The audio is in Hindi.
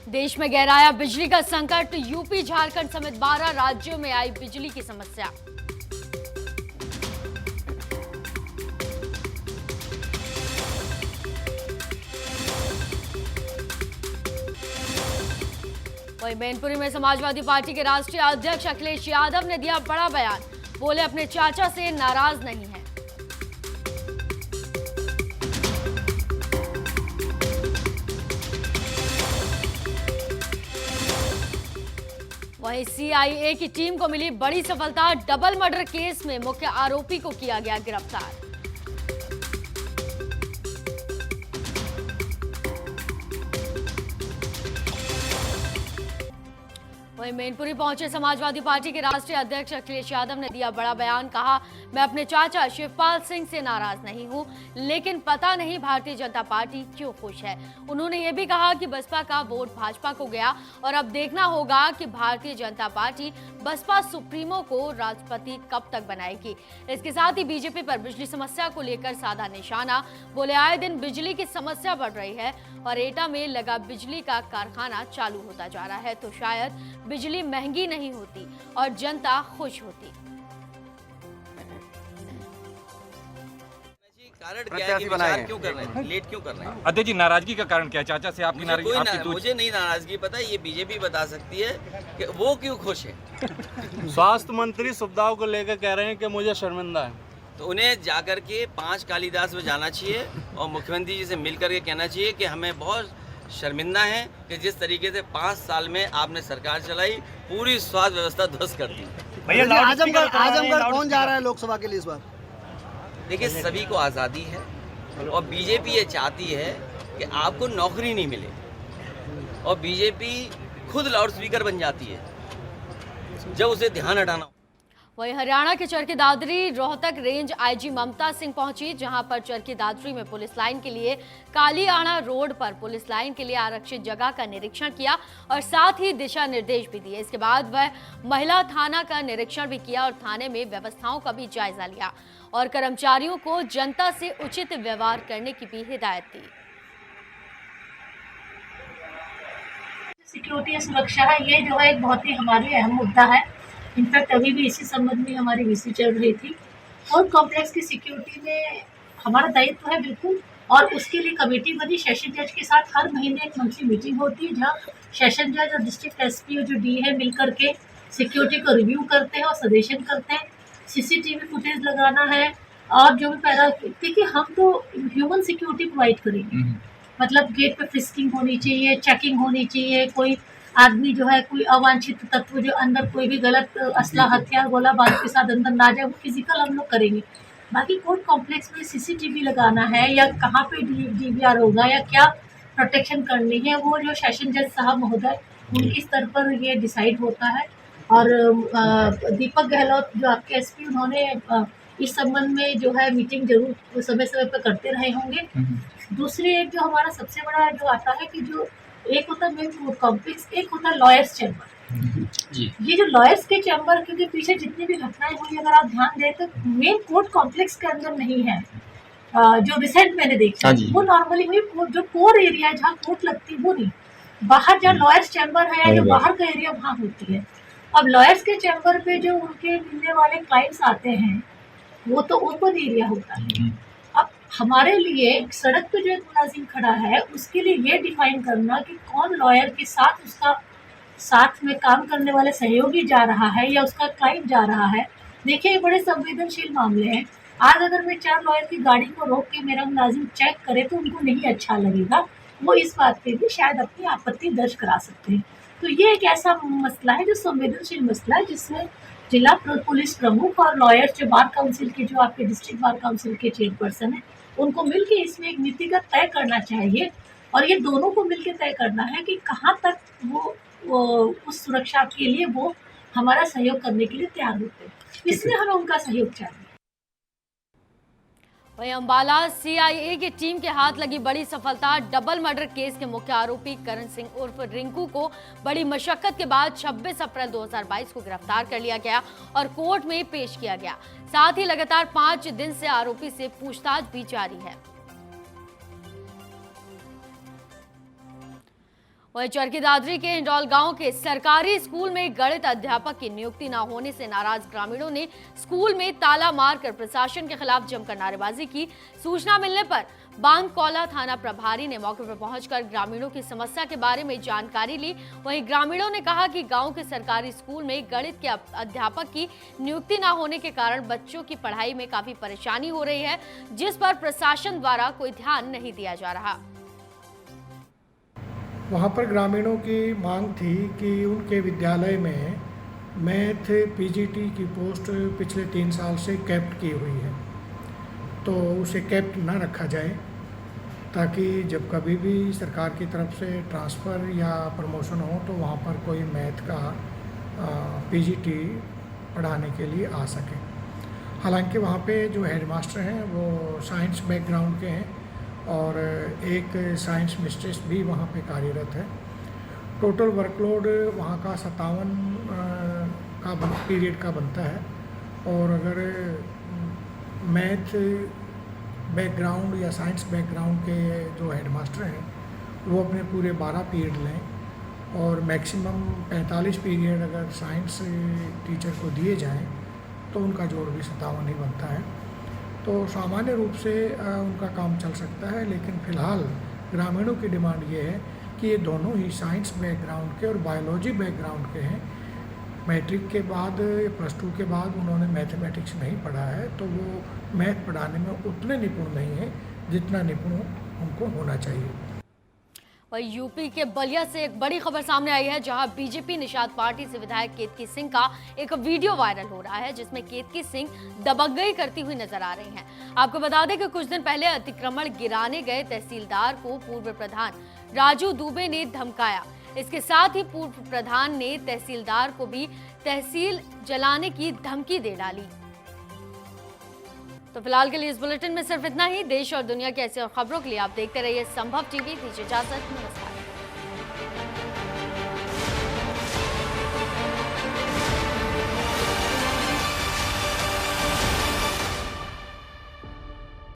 देश में गहराया बिजली का संकट, यूपी झारखंड समेत 12 राज्यों में आई बिजली की समस्या। वहीं मैनपुरी में समाजवादी पार्टी के राष्ट्रीय अध्यक्ष अखिलेश यादव ने दिया बड़ा बयान, बोले अपने चाचा से नाराज नहीं है। वहीं सीआईए की टीम को मिली बड़ी सफलता, डबल मर्डर केस में मुख्य आरोपी को किया गया गिरफ्तार। वहीं मैनपुरी पहुंचे समाजवादी पार्टी के राष्ट्रीय अध्यक्ष अखिलेश यादव ने दिया बड़ा बयान, कहा मैं अपने चाचा शिवपाल सिंह से नाराज नहीं हूं, लेकिन पता नहीं भारतीय जनता पार्टी क्यों खुश है। उन्होंने ये भी कहा कि बसपा का वोट भाजपा को गया और अब देखना होगा कि भारतीय जनता पार्टी बसपा सुप्रीमो को राष्ट्रपति कब तक बनाएगी। इसके साथ ही बीजेपी पर बिजली समस्या को लेकर साधा निशाना, बोले आए दिन बिजली की समस्या बढ़ रही है और एटा में लगा बिजली का कारखाना चालू होता जा रहा है तो शायद बिजली महंगी नहीं होती और जनता खुश होती। कारण क्या है कि विचार क्यों कर रहे हैं, लेट क्यों कर रहे हैं? अध्यक्ष जी, नाराजगी का कारण क्या है? चाचा से आपकी नाराजगी? मुझे नहीं नाराजगी पता, ये बीजेपी बता सकती है कि वो क्यों खुश है। स्वास्थ्य मंत्री सुविधाओं को लेकर कह रहे हैं कि मुझे शर्मिंदा है, तो उन्हें जाकर के 5 कालीदास में जाना चाहिए और मुख्यमंत्री जी से मिल करके कहना चाहिए कि हमें बहुत शर्मिंदा है कि जिस तरीके से 5 साल में आपने सरकार चलाई, पूरी स्वास्थ्य व्यवस्था ध्वस्त कर दी। भैया आजमगढ़ कौन जा रहा है लोकसभा के लिए इस बार? देखिए, सभी को आज़ादी है और बीजेपी ये चाहती है कि आपको नौकरी नहीं मिले और बीजेपी खुद लाउड स्पीकर बन जाती है जब उसे ध्यान हटाना हो। वहीं हरियाणा के चरखी दादरी रोहतक रेंज आईजी ममता सिंह पहुंची, जहां पर चरखी दादरी में पुलिस लाइन के लिए कालीआना रोड पर पुलिस लाइन के लिए आरक्षित जगह का निरीक्षण किया और साथ ही दिशा निर्देश भी दिए। इसके बाद वह महिला थाना का निरीक्षण भी किया और थाने में व्यवस्थाओं का भी जायजा लिया और कर्मचारियों को जनता से उचित व्यवहार करने की भी हिदायत दी। सिक्योरिटी या सुरक्षा है, ये जो है एक बहुत ही हमारे अहम मुद्दा है। इनफैक्ट अभी भी इसी संबंध में हमारी वीसी चल रही थी। कोर्ट कॉम्प्लेक्स की सिक्योरिटी में हमारा दायित्व है बिल्कुल, और उसके लिए कमेटी बनी। सेशन जज के साथ हर महीने एक मंथली मीटिंग होती है, जहाँ सेशन जज और डिस्ट्रिक्ट एसपी और जो डी है मिल करके सिक्योरिटी को रिव्यू करते हैं और सजेशन करते हैं। सीसीटीवी फुटेज लगाना है और जो भी देखिए, हम तो ह्यूमन सिक्योरिटी प्रोवाइड करेंगे, मतलब गेट पे फ्रिस्किंग होनी चाहिए, चेकिंग होनी चाहिए, कोई आदमी जो है कोई अवांछित तत्व जो अंदर कोई भी गलत असला हथियार गोला बारूद के साथ अंदर ना जाए, वो फिजिकल हम लोग करेंगे। बाकी कोर्ट कॉम्प्लेक्स में सीसीटीवी लगाना है या कहाँ पे डीवीआर होगा या क्या प्रोटेक्शन करनी है, वो जो सेशन जज साहब महोदय उनके स्तर पर ये डिसाइड होता है। और दीपक गहलोत जो आपके एसपी, उन्होंने इस संबंध में जो है मीटिंग जरूर समय समय पर करते रहे होंगे। दूसरी एक जो हमारा सबसे बड़ा जो आता है कि जो एक होता है मेन कोर्ट कॉम्प्लेक्स, एक होता है लॉयर्स चैम्बर जी। ये जो लॉयर्स के चैम्बर के पीछे जितनी भी घटनाएं हुई, अगर आप ध्यान दें तो मेन कोर्ट कॉम्प्लेक्स के अंदर नहीं है। जो रिसेंट मैंने देखा वो नॉर्मली हुई, जो कोर एरिया जहाँ कोर्ट लगती है वो नहीं, बाहर जहाँ लॉयर्स चैम्बर है या जो बाहर का एरिया वहाँ होती है। अब लॉयर्स के चैम्बर पे जो उनके मिलने वाले क्लाइंट्स आते हैं वो तो ओपन एरिया होता है। अब हमारे लिए सड़क पे जो एक मुलाजिम खड़ा है उसके लिए ये डिफाइन करना कि कौन लॉयर के साथ उसका साथ में काम करने वाले सहयोगी जा रहा है या उसका क्लाइंट जा रहा है। देखिए, ये बड़े संवेदनशील मामले हैं। आज अगर मैं 4 लॉयर की गाड़ी को रोक के मेरा मुलाजिम चेक करे तो उनको नहीं अच्छा लगेगा, वो इस बात पे भी शायद अपनी आपत्ति दर्ज करा सकते हैं। तो ये एक ऐसा मसला है जो संवेदनशील मसला है, जिसमें जिला पुलिस प्रमुख और लॉयर्स जो बार काउंसिल के, जो आपके डिस्ट्रिक्ट बार काउंसिल के चेयरपर्सन है, उनको मिलके इसमें एक नीतिगत तय करना चाहिए। और ये दोनों को मिलके तय करना है कि कहाँ तक वो उस सुरक्षा के लिए वो हमारा सहयोग करने के लिए तैयार होते हैं। इसमें हमें उनका सहयोग चाहिए। वहीं अंबाला सीआईए की टीम के हाथ लगी बड़ी सफलता, डबल मर्डर केस के मुख्य आरोपी करण सिंह उर्फ रिंकू को बड़ी मशक्कत के बाद 26 अप्रैल 2022 को गिरफ्तार कर लिया गया और कोर्ट में पेश किया गया। साथ ही लगातार 5 दिन से आरोपी से पूछताछ भी जारी है। वहीं चरखी दादरी के हिंडौल गांव के सरकारी स्कूल में गणित अध्यापक की नियुक्ति न होने से नाराज ग्रामीणों ने स्कूल में ताला मारकर प्रशासन के खिलाफ जमकर नारेबाजी की। सूचना मिलने पर बांगकौला थाना प्रभारी ने मौके पर पहुंचकर ग्रामीणों की समस्या के बारे में जानकारी ली। वहीं ग्रामीणों ने कहा कि गांव के सरकारी स्कूल में गणित के अध्यापक की नियुक्ति न होने के कारण बच्चों की पढ़ाई में काफी परेशानी हो रही है, जिस पर प्रशासन द्वारा कोई ध्यान नहीं दिया जा रहा। वहाँ पर ग्रामीणों की मांग थी कि उनके विद्यालय में मैथ पीजीटी की पोस्ट पिछले 3 साल से कैप्ट की हुई है, तो उसे कैप्ट न रखा जाए ताकि जब कभी भी सरकार की तरफ से ट्रांसफ़र या प्रमोशन हो तो वहाँ पर कोई मैथ का पीजीटी पढ़ाने के लिए आ सके। हालांकि वहाँ पे जो हेडमास्टर हैं वो साइंस बैकग्राउंड के हैं और एक साइंस मिस्ट्रेस भी वहाँ पे कार्यरत है। टोटल वर्कलोड वहाँ का 57 का पीरियड का बनता है और अगर मैथ बैकग्राउंड या साइंस बैकग्राउंड के जो हेडमास्टर हैं वो अपने पूरे 12 पीरियड लें और मैक्सिमम 45 पीरियड अगर साइंस टीचर को दिए जाएं तो उनका जोड़ भी 57 ही बनता है। तो सामान्य रूप से उनका काम चल सकता है, लेकिन फ़िलहाल ग्रामीणों की डिमांड ये है कि ये दोनों ही साइंस बैकग्राउंड के और बायोलॉजी बैकग्राउंड के हैं। मैट्रिक के बाद +2 के बाद उन्होंने मैथमेटिक्स नहीं पढ़ा है, तो वो मैथ पढ़ाने में उतने निपुण नहीं है जितना निपुण उनको होना चाहिए। वहीं यूपी के बलिया से एक बड़ी खबर सामने आई है, जहां बीजेपी निषाद पार्टी से विधायक केतकी सिंह का एक वीडियो वायरल हो रहा है, जिसमें केतकी सिंह दबंगई करती हुई नजर आ रही हैं। आपको बता दें कि कुछ दिन पहले अतिक्रमण गिराने गए तहसीलदार को पूर्व प्रधान राजू दुबे ने धमकाया। इसके साथ ही पूर्व प्रधान ने तहसीलदार को भी तहसील जलाने की धमकी दे डाली। तो फिलहाल के लिए इस बुलेटिन में सिर्फ इतना ही। देश और दुनिया की ऐसी और खबरों के लिए आप देखते रहिए संभव टीवी। दीजिए इजाजत, नमस्कार।